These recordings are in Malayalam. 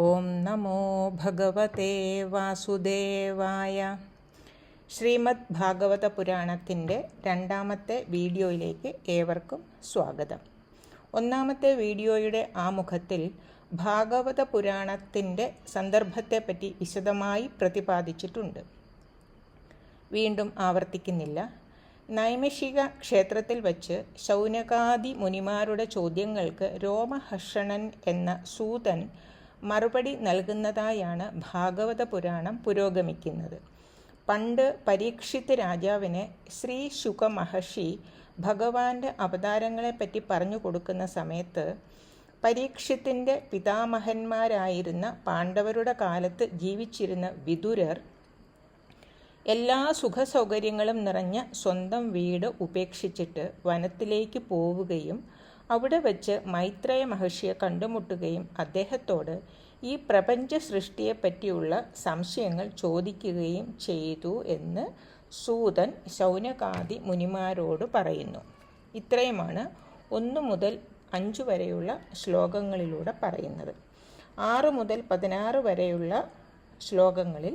ഓം നമോ ഭഗവതേ വാസുദേവായ. ശ്രീമദ് ഭാഗവത പുരാണത്തിൻ്റെ രണ്ടാമത്തെ വീഡിയോയിലേക്ക് ഏവർക്കും സ്വാഗതം. ഒന്നാമത്തെ വീഡിയോയുടെ ആമുഖത്തിൽ ഭാഗവത പുരാണത്തിൻ്റെ സന്ദർഭത്തെപ്പറ്റി വിശദമായി പ്രതിപാദിച്ചിട്ടുണ്ട്. വീണ്ടും ആവർത്തിക്കുന്നില്ല. നൈമിഷിക ക്ഷേത്രത്തിൽ വച്ച് ശൗനകാദി മുനിമാരുടെ ചോദ്യങ്ങൾക്ക് രോമഹർഷണൻ എന്ന സൂതൻ മറുപടി നൽകുന്നതായാണ് ഭാഗവത പുരാണം പുരോഗമിക്കുന്നത്. പണ്ട് പരീക്ഷിത് രാജാവിന് ശ്രീ ശുക മഹർഷി ഭഗവാന്റെ അവതാരങ്ങളെപ്പറ്റി പറഞ്ഞു കൊടുക്കുന്ന സമയത്ത് പരീക്ഷിത്തിൻ്റെ പിതാമഹന്മാരായിരുന്ന പാണ്ഡവരുടെ കാലത്ത് ജീവിച്ചിരുന്ന വിദുരർ എല്ലാ സുഖസൗകര്യങ്ങളും നിറഞ്ഞ സ്വന്തം വീട് ഉപേക്ഷിച്ചിട്ട് വനത്തിലേക്ക് പോവുകയും അവിടെ വച്ച് മൈത്രേയ മഹർഷിയെ കണ്ടുമുട്ടുകയും അദ്ദേഹത്തോട് ഈ പ്രപഞ്ച സൃഷ്ടിയെപ്പറ്റിയുള്ള സംശയങ്ങൾ ചോദിക്കുകയും ചെയ്തു എന്ന് സൂതൻ ശൗനകാദി മുനിമാരോട് പറയുന്നു. ഇത്രയുമാണ് 1 മുതൽ 5 വരെയുള്ള ശ്ലോകങ്ങളിലൂടെ പറയുന്നത്. 6 മുതൽ 16 വരെയുള്ള ശ്ലോകങ്ങളിൽ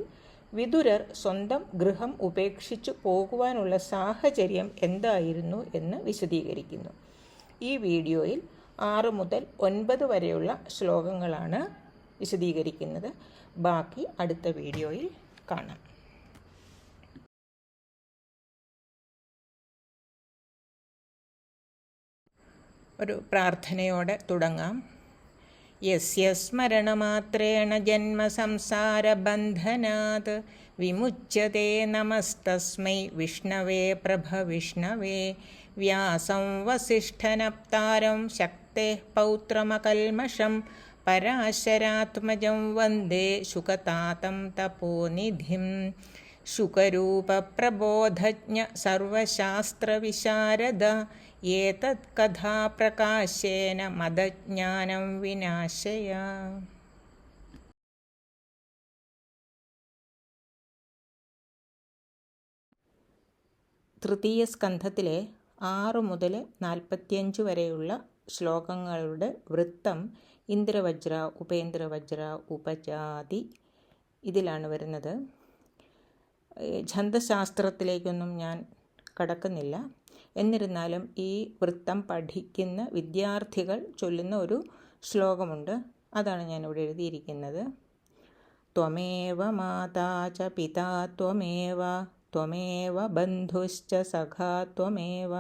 വിദുരർ സ്വന്തം ഗൃഹം ഉപേക്ഷിച്ചു പോകുവാനുള്ള സാഹചര്യം എന്തായിരുന്നു എന്ന് വിശദീകരിക്കുന്നു. ഈ വീഡിയോയിൽ 6 മുതൽ 9 വരെയുള്ള ശ്ലോകങ്ങളാണ് വിശദീകരിക്കുന്നത്. ബാക്കി അടുത്ത വീഡിയോയിൽ കാണാം. ഒരു പ്രാർത്ഥനയോടെ തുടങ്ങാം. യസ്യ സ്മരണമാത്രേണ ജന്മസംസാരബന്ധനാത് വിമുച്യത്തെ നമസ്തസ്മൈ വിഷ്ണവേ പ്രഭവിഷ്ണവേ. വ്യാസം വസിഷ്ഠനപ്താരം ശക്തേഃ പൗത്രമകൽമഷം പരാശരാത്മജം വന്ദേ ശുകതാതം തപോനിധിം. ശുകരൂപപ്രബോധജ്ഞ സർവശാസ്ത്രവിശാരദ ഏതത് കഥാപ്രകാശേന മദജ്ഞാനം വിനാശയ. തൃതീയ സ്കന്ധത്തിലെ 6 മുതൽ 45 വരെയുള്ള ശ്ലോകങ്ങളുടെ വൃത്തം ഇന്ദ്രവജ്ര, ഉപേന്ദ്രവജ്ര, ഉപജാതി ഇതിലാണ് വരുന്നത്. ഛന്ദശാസ്ത്രത്തിലേക്കൊന്നും ഞാൻ കടക്കുന്നില്ല. എന്നിരുന്നാലും ഈ വൃത്തം പഠിക്കുന്ന വിദ്യാർത്ഥികൾ ചൊല്ലുന്ന ഒരു ശ്ലോകമുണ്ട്. അതാണ് ഞാനിവിടെ എഴുതിയിരിക്കുന്നത്. ത്വമേവ മാതാ ച പിതാ ത്വമേവ ത്വമേവ ബന്ധുശ്ച സഖാ ത്വമേവ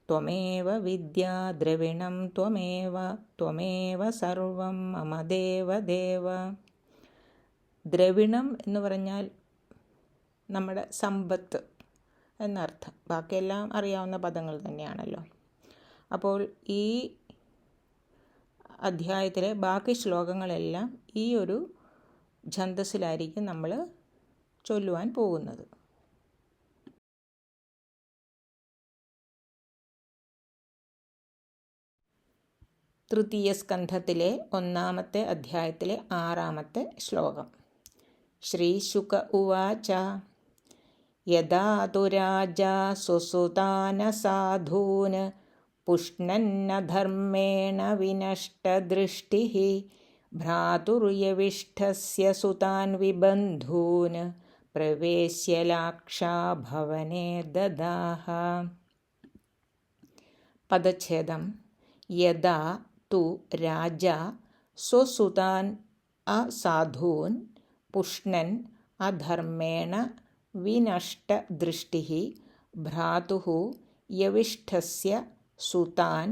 ത്വമേവ വിദ്യാ ദ്രവിണം ത്വമേവ ത്വമേവ സർവം മമ ദേവദേവ. ദ്രവിണം എന്ന് പറഞ്ഞാൽ നമ്മുടെ സമ്പത്ത് എന്നർത്ഥം. ബാക്കിയെല്ലാം അറിയാവുന്ന പദങ്ങൾ തന്നെയാണല്ലോ. അപ്പോൾ ഈ അധ്യായത്തിലെ ബാക്കി ശ്ലോകങ്ങളെല്ലാം ഈ ഒരു ഛന്ദസ്സിലായിരിക്കും നമ്മൾ ചൊല്ലുവാൻ പോകുന്നത്. തൃതീയ സ്കന്ധത്തിലെ 1-ാമത്തെ അധ്യായത്തിലെ 6-ാമത്തെ ശ്ലോകം. ശ്രീശുക ഉവാച യദാ തു രാജാ സുസുതാന സാധൂന് പുഷ്ണന്ന ധർമ്മേണ വിനഷ്ടദൃഷ്ടിഃ ഭ്രാതുര്യവിഷ്ഠസ്യ സുതാൻ വിബന്ധൂന് പ്രവേശ്യ ലാക്ഷാഭവനേ ദദാഹ. പദച്ഛേദം. യദാ തു രാജാ സ്വസുതാൻ അസാധൂൻ പുഷ്ണൻ അധർമ്മേണ വിനഷ്ടദൃഷ്ടിഃ ഭ്രാതുഃ യവിഷ്ഠസ്യ സുതാൻ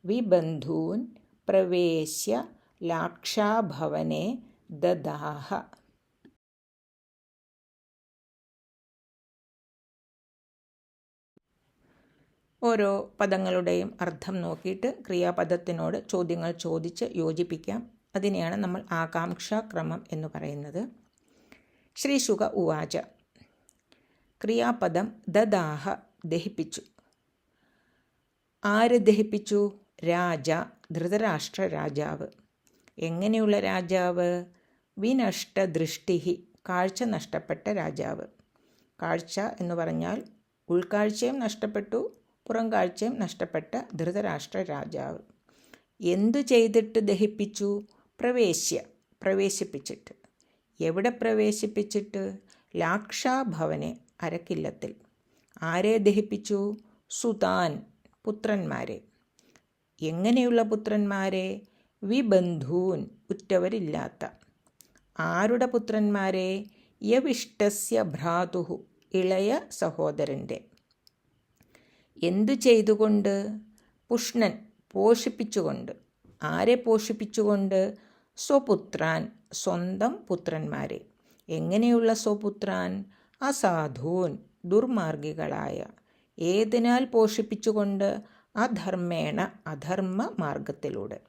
വിബന്ധൂൻ പ്രവേശ്യ ലാക്ഷാഭവനേ ദദാഹ. ഓരോ പദങ്ങളുടെയും അർത്ഥം നോക്കിയിട്ട് ക്രിയാപദത്തിനോട് ചോദ്യങ്ങൾ ചോദിച്ച് യോജിപ്പിക്കാം. അതിനെയാണ് നമ്മൾ ആകാംക്ഷാക്രമം എന്ന് പറയുന്നത്. ശ്രീശുക ഉവാച. ക്രിയാപദം ദദാഹ, ദഹിപ്പിച്ചു. ആര് ദഹിപ്പിച്ചു? രാജ, ധൃതരാഷ്ട്ര രാജാവ്. എങ്ങനെയുള്ള രാജാവ്? വിനഷ്ടദൃഷ്ടി, കാഴ്ച നഷ്ടപ്പെട്ട രാജാവ്. കാഴ്ച എന്ന് പറഞ്ഞാൽ ഉൾക്കാഴ്ചയും നഷ്ടപ്പെട്ടു, പുറം കാഴ്ചയും നഷ്ടപ്പെട്ട ധൃതരാഷ്ട്ര രാജാവ്. എന്തു ചെയ്തിട്ട് ദഹിപ്പിച്ചു? പ്രവേശ്യ, പ്രവേശിപ്പിച്ചിട്ട്. എവിടെ പ്രവേശിപ്പിച്ചിട്ട്? ലാക്ഷാഭവനെ, അരക്കില്ലത്തിൽ. ആരെ ദഹിപ്പിച്ചു? സുതാൻ, പുത്രന്മാരെ. എങ്ങനെയുള്ള പുത്രന്മാരെ? വിബന്ധൂൻ, ഉറ്റവരില്ലാത്ത. ആരുടെ പുത്രന്മാരെ? യവിഷ്ടസ്യ ഭ്രാതുഹു, ഇളയ സഹോദരൻ്റെ. എന്തു ചെയ്തുകൊണ്ട്? പുഷ്ണൻ, പോഷിപ്പിച്ചുകൊണ്ട്. ആരെ പോഷിപ്പിച്ചുകൊണ്ട്? സ്വപുത്രാൻ, സ്വന്തം പുത്രന്മാരെ. എങ്ങനെയുള്ള സ്വപുത്രാൻ? അസാധൂൻ, ദുർമാർഗികളായ. ഏതിനാൽ പോഷിപ്പിച്ചുകൊണ്ട്? അധർമ്മേണ, അധർമ്മ മാർഗത്തിലൂടെ.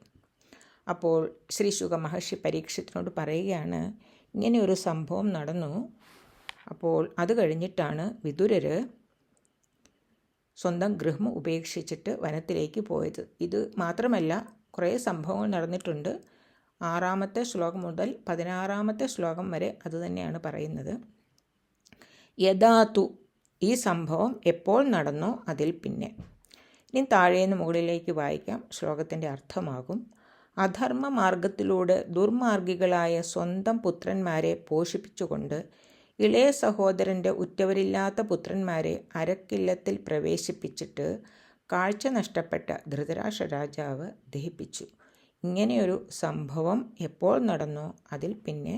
അപ്പോൾ ശ്രീ ശുക മഹർഷി പരീക്ഷത്തിനോട് പറയുകയാണ്, ഇങ്ങനെ ഒരു സംഭവം നടന്നു. അപ്പോൾ അത് കഴിഞ്ഞിട്ടാണ് വിദുരർ സ്വന്തം ഗൃഹം ഉപേക്ഷിച്ചിട്ട് വനത്തിലേക്ക് പോയത്. ഇത് മാത്രമല്ല, കുറേ സംഭവങ്ങൾ നടന്നിട്ടുണ്ട്. 6-ാമത്തെ ശ്ലോകം മുതൽ 16-ാമത്തെ ശ്ലോകം വരെ അതുതന്നെയാണ് പറയുന്നത്. യഥാതു, ഈ സംഭവം എപ്പോൾ നടന്നോ അതിൽ പിന്നെ. ഇനി താഴേന്ന് മുകളിലേക്ക് വായിക്കാം, ശ്ലോകത്തിൻ്റെ അർത്ഥമാകും. അധർമ്മ മാർഗത്തിലൂടെ ദുർമാർഗികളായ സ്വന്തം പുത്രന്മാരെ പോഷിപ്പിച്ചുകൊണ്ട് ഇളയ സഹോദരൻ്റെ ഉറ്റവരില്ലാത്ത പുത്രന്മാരെ അരക്കില്ലത്തിൽ പ്രവേശിപ്പിച്ചിട്ട് കാഴ്ച നഷ്ടപ്പെട്ട ധൃതരാഷ്ട്ര രാജാവ് ദഹിപ്പിച്ചു. ഇങ്ങനെയൊരു സംഭവം എപ്പോൾ നടന്നോ അതിൽ പിന്നെ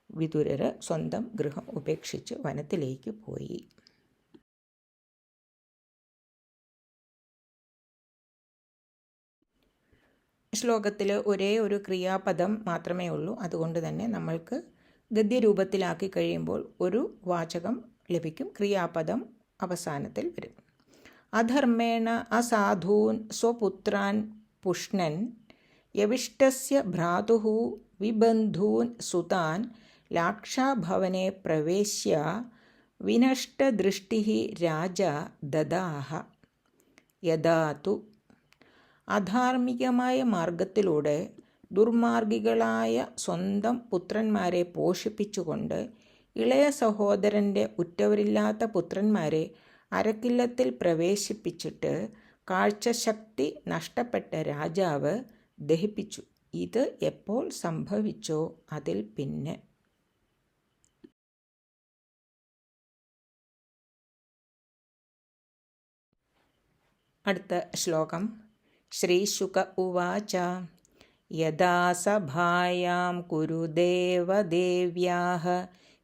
വിദുരർ സ്വന്തം ഗൃഹം ഉപേക്ഷിച്ച് വനത്തിലേക്ക് പോയി. ശ്ലോകത്തിൽ ഒരേ ഒരു ക്രിയാപദം മാത്രമേ ഉള്ളൂ. അതുകൊണ്ട് തന്നെ നമ്മൾക്ക് ഗദ്യരൂപത്തിലാക്കി കഴിയുമ്പോൾ ഒരു വാചകം ലഭിക്കും. ക്രിയാപദം അവസാനത്തിൽ വരും. അധർമ്മേണ അസാധൂൻ സ്വപുത്രാൻ പുഷ്ണൻ യവിഷ്ടസ്യ ഭ്രാതുഹു വിബന്ധൂൻ സുതാൻ ലാക്ഷാഭവനെ പ്രവേശ്യ വിനഷ്ടദൃഷ്ടി രാജ ദദാഹ. യഥാതു, അധാർമികമായ മാർഗത്തിലൂടെ ദുർമാർഗികളായ സ്വന്തം പുത്രന്മാരെ പോഷിപ്പിച്ചുകൊണ്ട് ഇളയ സഹോദരൻ്റെ ഉറ്റവരില്ലാത്ത പുത്രന്മാരെ അരക്കില്ലത്തിൽ പ്രവേശിപ്പിച്ചിട്ട് കാഴ്ചശക്തി നഷ്ടപ്പെട്ട രാജാവ് ദഹിപ്പിച്ചു. ഇത് എപ്പോൾ സംഭവിച്ചോ അതിൽ പിന്നെ. അടുത്ത ശ്ലോകം. ശ്രീശുക ഉവാച. യഥാ സഭായാം കുരുദേവദേവ്യാഃ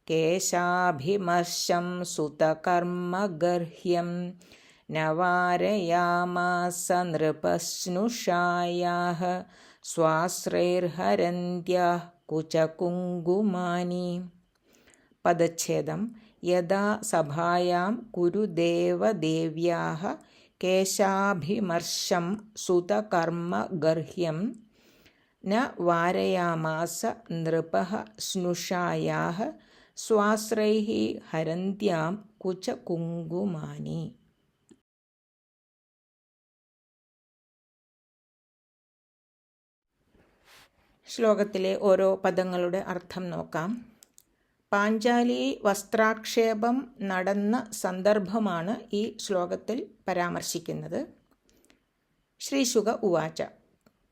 കേശാഭിമർശം സുതകർമ്മഗർഹ്യം ന വാരയാമാസ നൃപസ്നുഷായാഃ സ്വാശ്രൈർഹരന്ത്യാഃ കുചകുങ്കുമാനി. പദച്ഛേദം. യഥാ സഭായാം കുരുദേവദേവ്യാഃ കേശാഭിമർശം സുതകർമ്മഗർഹ്യം ന വാരയാമാസ നൃപഃ സ്നുഷായാഃ സ്വാശ്രൈഃ ഹരന്ത്യാം കുചകുങ്കുമാനി. ശ്ലോകത്തിലെ ഓരോ പദങ്ങളുടെ അർത്ഥം നോക്കാം. പാഞ്ചാലി വസ്ത്രാക്ഷേപം നടന്ന സന്ദർഭമാണ് ഈ ശ്ലോകത്തിൽ പരാമർശിക്കുന്നത്. ശ്രീശുക ഉവാച.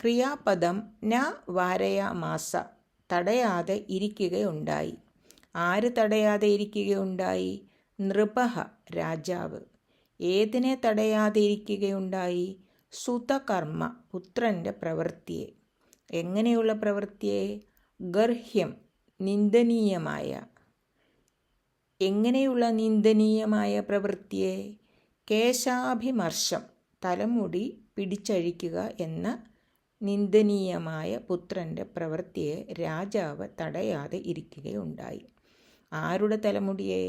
ക്രിയാപദം ന വാരയാമാസ, തടയാതെ ഇരിക്കുകയുണ്ടായി. ആര് തടയാതെ ഇരിക്കുകയുണ്ടായി? നൃപഃ, രാജാവ്. ഏതിനെ തടയാതെ ഇരിക്കുകയുണ്ടായി? സുതകർമ്മ, പുത്രൻ്റെ പ്രവൃത്തിയെ. എങ്ങനെയുള്ള പ്രവൃത്തിയെ? ഗർഹ്യം, നിന്ദനീയമായ. എങ്ങനെയുള്ള നിന്ദനീയമായ പ്രവൃത്തിയെ? കേശാഭിമർശം, തലമുടി പിടിച്ചഴിക്കുക എന്ന നിന്ദനീയമായ പുത്രൻ്റെ പ്രവൃത്തിയെ രാജാവ് തടയാതെ ഇരിക്കുകയുണ്ടായി. ആരുടെ തലമുടിയെ?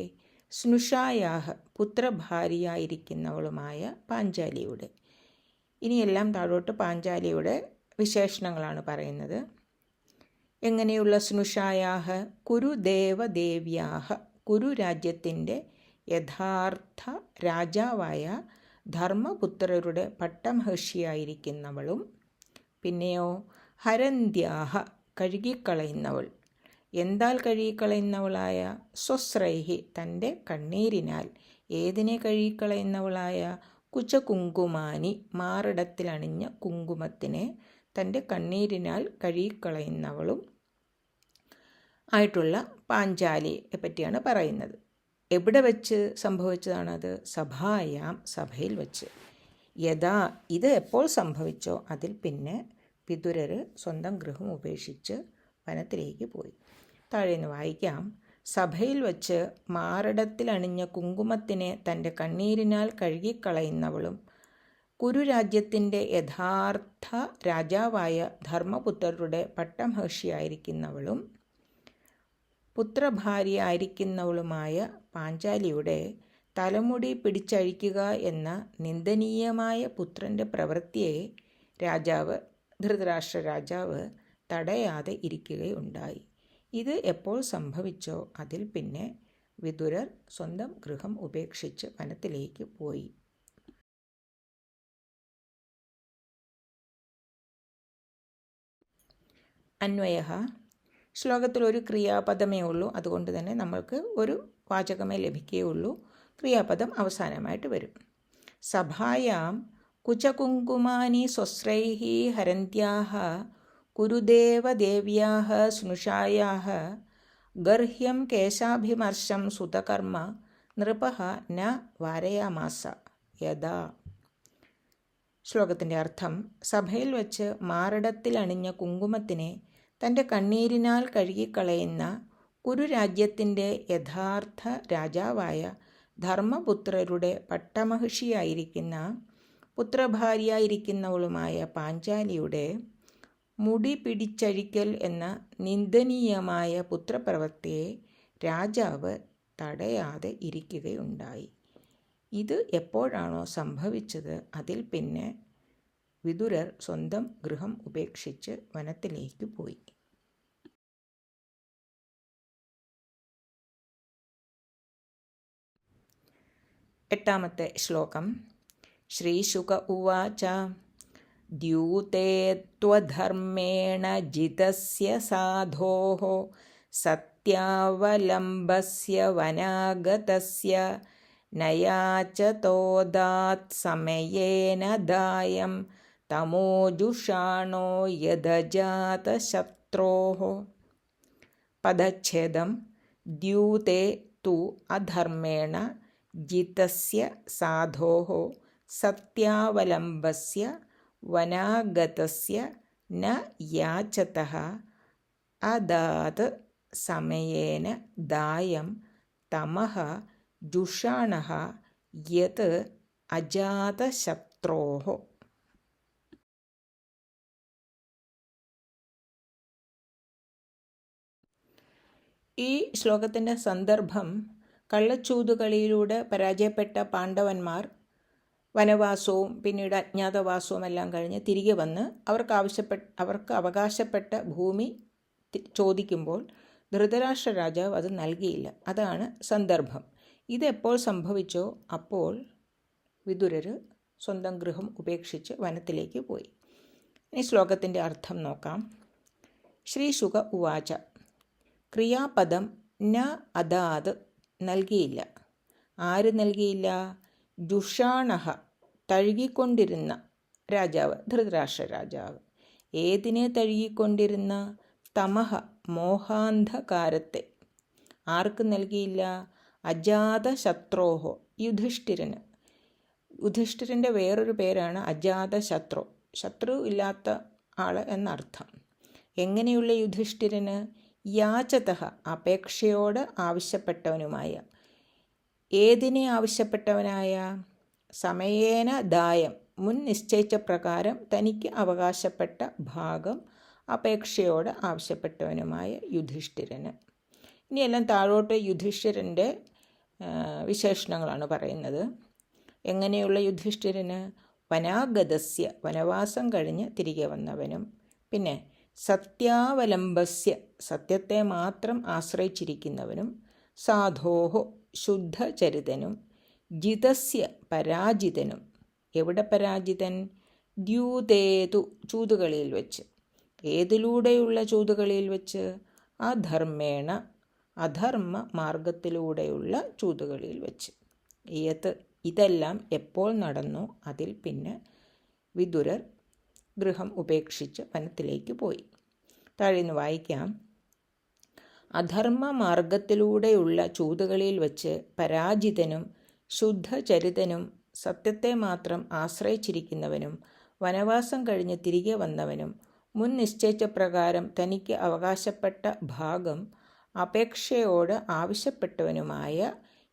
സ്നുഷായാഹ, പുത്രഭാര്യയായിരിക്കുന്നവളുമായ പാഞ്ചാലിയുടെ. ഇനിയെല്ലാം താഴോട്ട് പാഞ്ചാലിയുടെ വിശേഷണങ്ങളാണ് പറയുന്നത്. എങ്ങനെയുള്ള സ്നുഷായാഹ? കുരുദേവദേവ്യാഹ, കുരു രാജ്യത്തിൻ്റെ യഥാർത്ഥ രാജാവായ ധർമ്മപുത്രരുടെ പട്ടമഹർഷിയായിരിക്കുന്നവളും. പിന്നെയോ ഹരന്ത്യാഹ, കഴുകിക്കളയുന്നവൾ. എന്താൽ കഴുകിക്കളയുന്നവളായ? സ്വസ്രൈഹി, തൻ്റെ കണ്ണീരിനാൽ. ഏതിനെ കഴുകിക്കളയുന്നവളായ? കുചകുങ്കുമാനി, മാറിടത്തിലണിഞ്ഞ കുങ്കുമത്തിനെ തൻ്റെ കണ്ണീരിനാൽ കഴുകിക്കളയുന്നവളും ആയിട്ടുള്ള പാഞ്ചാലിയെ പറ്റിയാണ് പറയുന്നത്. എവിടെ വെച്ച് സംഭവിച്ചതാണത്? സഭായാം, സഭയിൽ വെച്ച്. യഥാ, ഇത് എപ്പോൾ സംഭവിച്ചോ അതിൽ പിന്നെ വിദുരർ സ്വന്തം ഗൃഹം ഉപേക്ഷിച്ച് വനത്തിലേക്ക് പോയി. താഴേന്ന് വായിക്കാം. സഭയിൽ വച്ച് മാറിടത്തിലണിഞ്ഞ കുങ്കുമത്തിനെ തൻ്റെ കണ്ണീരിനാൽ കഴുകിക്കളയുന്നവളും കുരുരാജ്യത്തിൻ്റെ യഥാർത്ഥ രാജാവായ ധർമ്മപുത്രരുടെ പട്ടമഹിഷിയായിരിക്കുന്നവളും പുത്രഭാര്യയായിരിക്കുന്നവളുമായ പാഞ്ചാലിയുടെ തലമുടി പിടിച്ചഴിക്കുക എന്ന നിന്ദനീയമായ പുത്രൻ്റെ പ്രവൃത്തിയെ ധൃതരാഷ്ട്ര രാജാവ് തടയാതെ ഇരിക്കുകയുണ്ടായി. ഇത് എപ്പോൾ സംഭവിച്ചോ അതിൽ പിന്നെ വിദുരർ സ്വന്തം ഗൃഹം ഉപേക്ഷിച്ച് വനത്തിലേക്ക് പോയി. അന്വയഃ. ശ്ലോകത്തിൽ ഒരു ക്രിയാപദമേ ഉള്ളൂ, അതുകൊണ്ട് തന്നെ നമ്മൾക്ക് ഒരു വാചകമേ ലഭിക്കുകയുള്ളൂ. ക്രിയാപദം അവസാനമായിട്ട് വരും. സഭായാം കുചകുങ്കുമാനി സ്വസ്രൈഃ ഹരന്ത്യാഃ കുരുദേവദേവ്യാഃ സ്നുഷായാഃ ഗർഹ്യം കേശാഭിമർശം സുതകർമ്മ നൃപഃ ന വാരയാമാസ യഥാ. ശ്ലോകത്തിൻ്റെ അർത്ഥം: സഭയിൽ വച്ച് മാറിടത്തിൽ അണിഞ്ഞ കുങ്കുമത്തിനെ തൻ്റെ കണ്ണീരിനാൽ കഴുകിക്കളയുന്ന കുരുരാജ്യത്തിൻ്റെ യഥാർത്ഥ രാജാവായ ധർമ്മപുത്രരുടെ പട്ടമഹിഷിയായിരിക്കുന്ന പുത്രഭാര്യയായിരിക്കുന്നവളുമായ പാഞ്ചാലിയുടെ മുടി പിടിച്ചഴിക്കൽ എന്ന നിന്ദനീയമായ പുത്രപ്രവൃത്തിയെ രാജാവ് തടയാതെ ഇരിക്കുകയുണ്ടായി. ഇത് എപ്പോഴാണോ സംഭവിച്ചത് അതിൽ പിന്നെ വിദുരർ സ്വന്തം ഗൃഹം ഉപേക്ഷിച്ച് വനത്തിലേക്ക് പോയി. എട്ടാമത്തെ ശ്ലോകം. ശ്രീശുക ഉവാച ദ്യൂതേ ത്വധർമ്മേണ ജിതസ്യ സാധോഃ സത്യാവലംബസ്യ വനാഗതസ്യ നയാചതോദാത് സമയേന ദായം തമോജുഷാണോ യദജാതശത്രോഃ. പദച്ഛേദം. ദ്യൂതേ തു അധർമ്മേണ ജിതസ്യ സാധോഃ സത്യാവലംബസ്യ വനാഗതസ്യ ന യാചതഃ അദാത് സമയേന ദായം തമഃ ജുഷാണഃ യത് അജാതശത്രോഃ. ഈ ശ്ലോകത്തിൻ്റെ സന്ദർഭം കള്ളച്ചൂതുകളിയിലൂടെ പരാജയപ്പെട്ട പാണ്ഡവന്മാർ വനവാസവും പിന്നീട് അജ്ഞാതവാസവും എല്ലാം കഴിഞ്ഞ് തിരികെ വന്ന് അവർക്ക് അവകാശപ്പെട്ട ഭൂമി ചോദിക്കുമ്പോൾ ധൃതരാഷ്ട്ര രാജാവ് അത് നൽകിയില്ല. അതാണ് സന്ദർഭം. ഇതെപ്പോൾ സംഭവിച്ചോ അപ്പോൾ വിദുരർ സ്വന്തം ഗൃഹം ഉപേക്ഷിച്ച് വനത്തിലേക്ക് പോയി. ഇനി ശ്ലോകത്തിൻ്റെ അർത്ഥം നോക്കാം. ശ്രീശുക ഉവാച. ക്രിയാപദം ന അദാത്, നൽകിയില്ല. ആര് നൽകിയില്ല? ജുഷാണഹ, തഴുകിക്കൊണ്ടിരുന്ന രാജാവ്, ധൃതരാഷ്ട്ര രാജാവ്. ഏതിനെ തഴുകിക്കൊണ്ടിരുന്ന? തമഹ, മോഹാന്ധകാരത്തെ. ആർക്ക് നൽകിയില്ല? അജാതശത്രോഹോ, യുധിഷ്ഠിരന്. യുധിഷ്ഠിരൻ്റെ വേറൊരു പേരാണ് അജാതശത്രു, ശത്രു ഇല്ലാത്ത ആൾ എന്നർത്ഥം. എങ്ങനെയുള്ള യുധിഷ്ഠിരന്? യാചതഃ, അപേക്ഷയോട് ആവശ്യപ്പെട്ടവനുമായ. ഏതിനെ ആവശ്യപ്പെട്ടവനായ? സമയേന ദായം, മുൻ നിശ്ചയിച്ച പ്രകാരം തനിക്ക് അവകാശപ്പെട്ട ഭാഗം അപേക്ഷയോട് ആവശ്യപ്പെട്ടവനുമായ യുധിഷ്ഠിരന്. ഇനിയെല്ലാം താഴോട്ട് യുധിഷ്ഠിരൻ്റെ വിശേഷണങ്ങളാണ് പറയുന്നത്. എങ്ങനെയുള്ള യുധിഷ്ഠിരന്? വനാഗതസ്യ, വനവാസം കഴിഞ്ഞ് തിരികെ വന്നവനും. പിന്നെ സത്യാവലംബസ്യ, സത്യത്തെ മാത്രം ആശ്രയിച്ചിരിക്കുന്നവനും. സാധോഹോ, ശുദ്ധചരിതനും. ജിതസ്യ, പരാജിതനും. എവിടെ പരാജിതൻ? ദ്യൂതേതു, ചൂതുകളിയിൽ വെച്ച്. ഏതിലൂടെയുള്ള ചൂതുകളിയിൽ വെച്ച്? അധർമ്മേണ, അധർമ്മ മാർഗത്തിലൂടെയുള്ള ചൂതുകളിയിൽ വെച്ച്. ഇതെല്ലാം എപ്പോൾ നടന്നു അതിൽ പിന്നെ വിദുരർ ഗൃഹം ഉപേക്ഷിച്ച് വനത്തിലേക്ക് പോയി. താഴേന്ന് വായിക്കാം. അധർമ്മമാർഗത്തിലൂടെയുള്ള ചൂതുകളിൽ വച്ച് പരാജിതനും ശുദ്ധചരിതനും സത്യത്തെ മാത്രം ആശ്രയിച്ചിരിക്കുന്നവനും വനവാസം കഴിഞ്ഞ് തിരികെ വന്നവനും മുൻ നിശ്ചയിച്ച പ്രകാരം തനിക്ക് അവകാശപ്പെട്ട ഭാഗം അപേക്ഷയോട് ആവശ്യപ്പെട്ടവനുമായ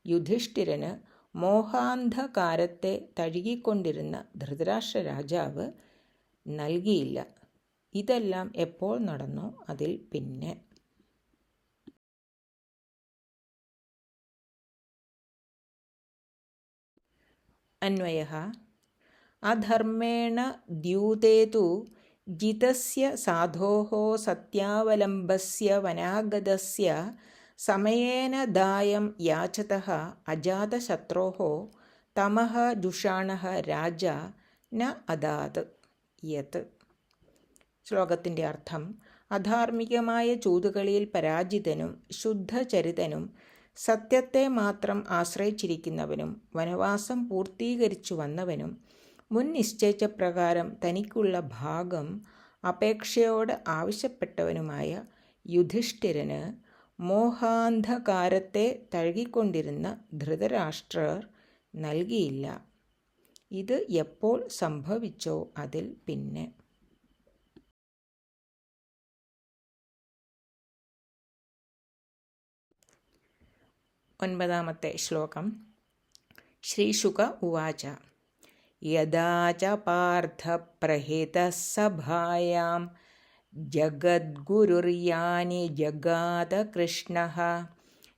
യുധിഷ്ഠിരന് മോഹാന്ധകാരത്തെ തഴുകിക്കൊണ്ടിരുന്ന ധൃതരാഷ്ട്ര രാജാവ് നൽകിയില്ല. ഇതെല്ലാം എപ്പോൾ നടന്നോ അതിൽ പിന്നെ. അന്വയഃ അധർമ്മേണ ദ്യൂതേ തു ജിതസ്യ സാധോഃ സത്യാവലംബസ്യ വനാഗതസ്യ സമയേന ദായം യാചതഃ അജാതശത്രോഃ തമഃ ജുഷാണഃ രാജ ന അദാത് യത്. ശ്ലോകത്തിൻ്റെ അർത്ഥം: അധാർമികമായ ചൂതുകളിയിൽ പരാജിതനും ശുദ്ധചരിതനും സത്യത്തെ മാത്രം ആശ്രയിച്ചിരിക്കുന്നവനും വനവാസം പൂർത്തീകരിച്ചു വന്നവനും മുൻ നിശ്ചയിച്ച പ്രകാരം തനിക്കുള്ള ഭാഗം അപേക്ഷയോട് ആവശ്യപ്പെട്ടവനുമായ യുധിഷ്ഠിരന് മോഹാന്ധകാരത്തെ തഴുകിക്കൊണ്ടിരുന്ന ധൃതരാഷ്ട്രർ നൽകിയില്ല. ഇത് എപ്പോൾ സംഭവിച്ചോ അതിൽ പിന്നെ. 9-ാമത്തെ ശ്ലോകം. ശ്രീശുക ഉവാച യദാ ച പാർത്ഥ പ്രഹിതഃ സഭായാം ജഗദ്ഗുരുർയാനി ജഗാത കൃഷ്ണഃ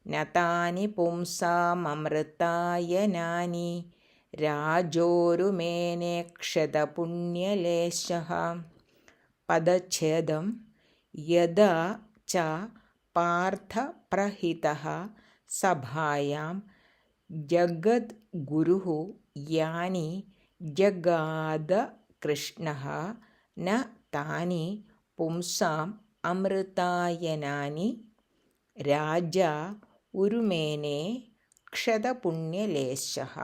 ന താനി പുംസാമമൃതായനാനി രാജോരുമേനെ ക്ഷതപുണ്യലേശഃ. പദച്ഛേദം. യദാ ച പാർത്ഥ പ്രഹിതഃ സഭായാം ജഗദ്ഗുരുഃ യാനി ജഗാദ കൃഷ്ണഃ ന താനി പുംസാം അമൃതായനാനി രാജാ ഉരുമേനേ ക്ഷതപുണ്യലേശഃ.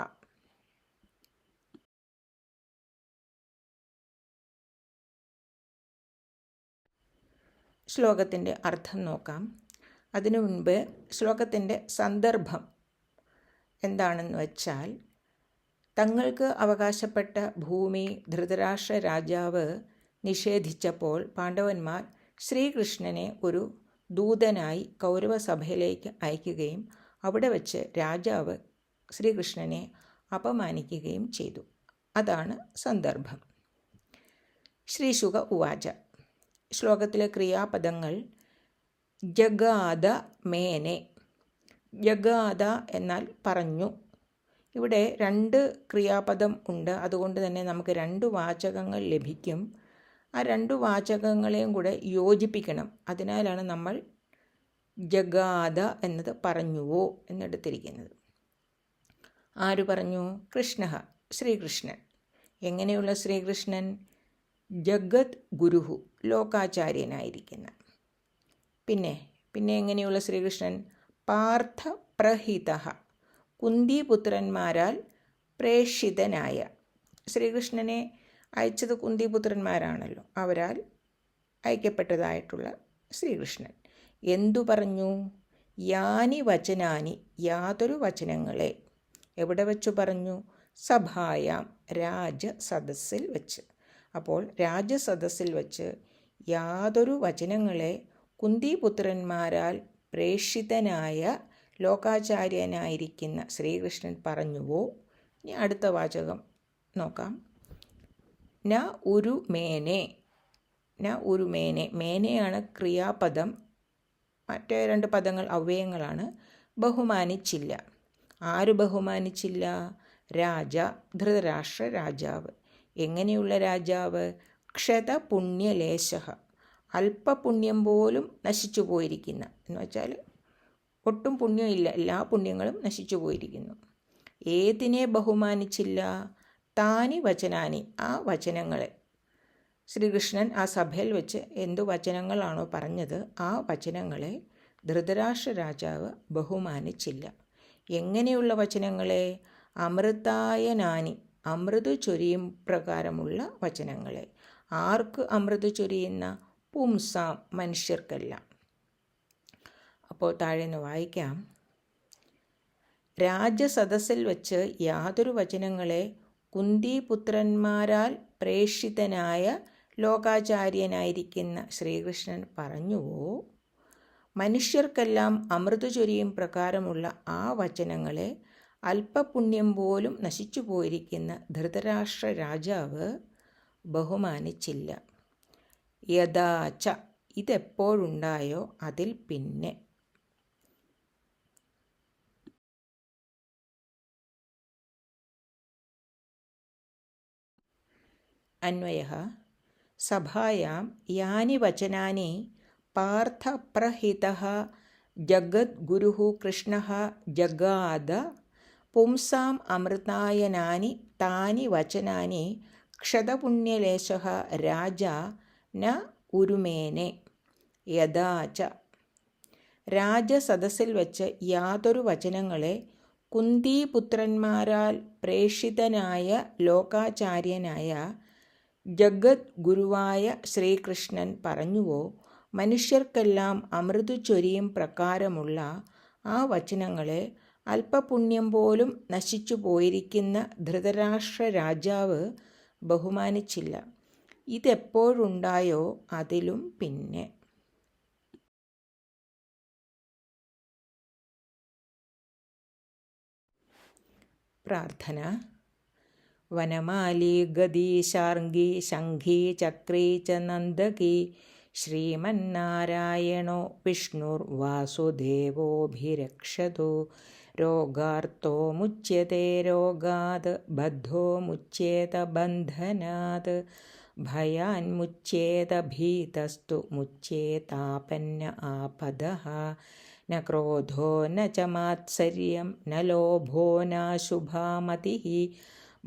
ശ്ലോകത്തിൻ്റെ അർത്ഥം നോക്കാം. അതിനു മുൻപ് ശ്ലോകത്തിൻ്റെ സന്ദർഭം എന്താണെന്ന് വച്ചാൽ, തങ്ങൾക്ക് അവകാശപ്പെട്ട ഭൂമി ധൃതരാഷ്ട്ര രാജാവ് നിഷേധിച്ചപ്പോൾ പാണ്ഡവന്മാർ ശ്രീകൃഷ്ണനെ ഒരു ദൂതനായി കൗരവസഭയിലേക്ക് അയക്കുകയും അവിടെ വച്ച് രാജാവ് ശ്രീകൃഷ്ണനെ അപമാനിക്കുകയും ചെയ്തു. അതാണ് സന്ദർഭം. ശ്രീശുക ഉവാച. ശ്ലോകത്തിലെ ക്രിയാപദങ്ങൾ ജഗാദ മേനെ. ജഗാദ എന്നാൽ പറഞ്ഞു. ഇവിടെ 2 ക്രിയാപദം ഉണ്ട്. അതുകൊണ്ട് തന്നെ നമുക്ക് 2 വാചകങ്ങൾ ലഭിക്കും. ആ 2 വാചകങ്ങളെയും കൂടെ യോജിപ്പിക്കണം. അതിനാലാണ് നമ്മൾ ജഗാദ എന്നത് പറഞ്ഞുവോ എന്നെടുത്തിരിക്കുന്നത്. ആര് പറഞ്ഞു? കൃഷ്ണ, ശ്രീകൃഷ്ണൻ. എങ്ങനെയുള്ള ശ്രീകൃഷ്ണൻ? ജഗത് ഗുരുഹു, ലോകാചാര്യനായിരിക്കുന്ന. പിന്നെ എങ്ങനെയുള്ള ശ്രീകൃഷ്ണൻ? പാർത്ഥ പ്രഹിത, കുന്തിപുത്രന്മാരാൽ പ്രേഷിതനായ. ശ്രീകൃഷ്ണനെ അയച്ചത് കുന്തിപുത്രന്മാരാണല്ലോ, അവരാൽ അയക്കപ്പെട്ടതായിട്ടുള്ള ശ്രീകൃഷ്ണൻ. എന്തു പറഞ്ഞു? യാനി വചനാനി, യാതൊരു വചനങ്ങളെ. എവിടെ വച്ചു പറഞ്ഞു? സഭായാം, രാജസദസ്സിൽ വച്ച്. അപ്പോൾ രാജസദസ്സിൽ വച്ച് യാതൊരു വചനങ്ങളെ കുന്തിപുത്രന്മാരാൽ പ്രേഷിതനായ ലോകാചാര്യനായിരിക്കുന്ന ശ്രീകൃഷ്ണൻ പറഞ്ഞുവോ? ഇനി അടുത്ത വാചകം നോക്കാം. ന ഉരുമേനെ. ന ഉരുമേനെ. മേനെയാണ് ക്രിയാപദം. മറ്റേ 2 പദങ്ങൾ അവ്യയങ്ങളാണ്. ബഹുമാനിച്ചില്ല. ആര് ബഹുമാനിച്ചില്ല? രാജ, ധൃതരാഷ്ട്ര രാജാവ്. എങ്ങനെയുള്ള രാജാവ്? ക്ഷതപുണ്യലേശ, അല്പപുണ്യം പോലും നശിച്ചു പോയിരിക്കുന്ന, എന്ന് വെച്ചാൽ ഒട്ടും പുണ്യമില്ല, എല്ലാ പുണ്യങ്ങളും നശിച്ചു പോയിരിക്കുന്നു. ഏതിനെ ബഹുമാനിച്ചില്ല? താനി വചനാനി, ആ വചനങ്ങളെ. ശ്രീകൃഷ്ണൻ ആ സഭയിൽ വെച്ച് എന്തു വചനങ്ങളാണോ പറഞ്ഞത് ആ വചനങ്ങളെ ധൃതരാഷ്ട്ര രാജാവ് ബഹുമാനിച്ചില്ല. എങ്ങനെയുള്ള വചനങ്ങളെ? അമൃതായനാനി, അമൃത് ചൊരിയും പ്രകാരമുള്ള വചനങ്ങളെ. ആർക്ക് അമൃത് ചൊരിയുന്ന? പുംസാം, മനുഷ്യർക്കെല്ലാം. അപ്പോൾ താഴെ നിന്ന് വായിക്കാം. രാജസദസ്സിൽ വച്ച് യാതൊരു വചനങ്ങളെ കുന്തിപുത്രന്മാരാൽ പ്രേഷിതനായ ലോകാചാര്യനായിരിക്കുന്ന ശ്രീകൃഷ്ണൻ പറഞ്ഞുവോ, മനുഷ്യർക്കെല്ലാം അമൃത ചൊരിയും പ്രകാരമുള്ള ആ വചനങ്ങളെ അല്പപുണ്യം പോലും നശിച്ചു പോയിരിക്കുന്ന ധൃതരാഷ്ട്ര രാജാവ് ബഹുമാനിച്ചില്ല. യഥാച ഇതെപ്പോഴുണ്ടായോ അതിൽ പിന്നെ. അന്വയഃ സഭായാം യാനി വചനാനി പാർത്ഥപ്രഹിതഃ ജഗദ്ഗുരുഃ കൃഷ്ണഃ ജഗാദ പുംസാം അമൃതായനാനി താനി വചനാനി ക്ഷതപുണ്യലേശഃ രാജാ ന ഉരുമേനെ. യഥാച രാജസദസ്സിൽ വച്ച് യാതൊരു വചനങ്ങളെ കുന്തിപുത്രന്മാരാൽ പ്രേഷിതനായ ലോകാചാര്യനായ ജഗദ്ഗുരുവായ ശ്രീകൃഷ്ണൻ പറഞ്ഞുവോ, മനുഷ്യർക്കെല്ലാം അമൃതു ചൊരിയും പ്രകാരമുള്ള ആ വചനങ്ങളെ അല്പപുണ്യം പോലും നശിച്ചു പോയിരിക്കുന്ന ധൃതരാഷ്ട്ര രാജാവ് ബഹുമാനിച്ചില്ല. ഇതെപ്പോഴുണ്ടായോ അതിലും പിന്നെ. പ്രാർത്ഥന. വനമാലി ഗദീ ശാർംഗീ ശംഖീ ചക്രീ ച നന്ദകീ ശ്രീമന്നാരായണോ വിഷ്ണുർവാസുദേവോഭിരക്ഷതു. രോഗാർത്തോ മുച്യത്തെ രോഗാത് ബദ്ധോ മുച്യേത ബന്ധനാത്. ഭയാന്മുച്യേത ഭീതസ്തു മുച്യേതാപന്ന ആപദഃ. ന ക്രോധോ ന ച മാത്സര്യം ന ലോഭോ നാശുഭാ മതിഃ.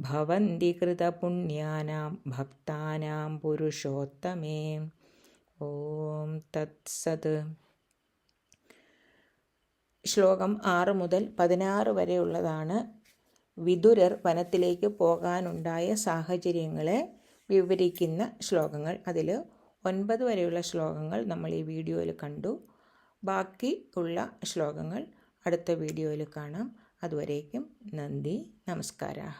ഭവന്തി കൃതപുണ്യാനാം ഭക്താനാം പുരുഷോത്തമേ. ഓം തത്സത്. ശ്ലോകം 6 മുതൽ 16 വരെയുള്ളതാണ്. വിദുരർ വനത്തിലേക്ക് പോകാനുണ്ടായ സാഹചര്യങ്ങളെ വിവരിക്കുന്ന ശ്ലോകങ്ങൾ. അതിൽ 9 വരെയുള്ള ശ്ലോകങ്ങൾ നമ്മൾ ഈ വീഡിയോയിൽ കണ്ടു. ബാക്കി ഉള്ള ശ്ലോകങ്ങൾ അടുത്ത വീഡിയോയിൽ കാണാം. അതുവരേക്കും നന്ദി, നമസ്കാരാः.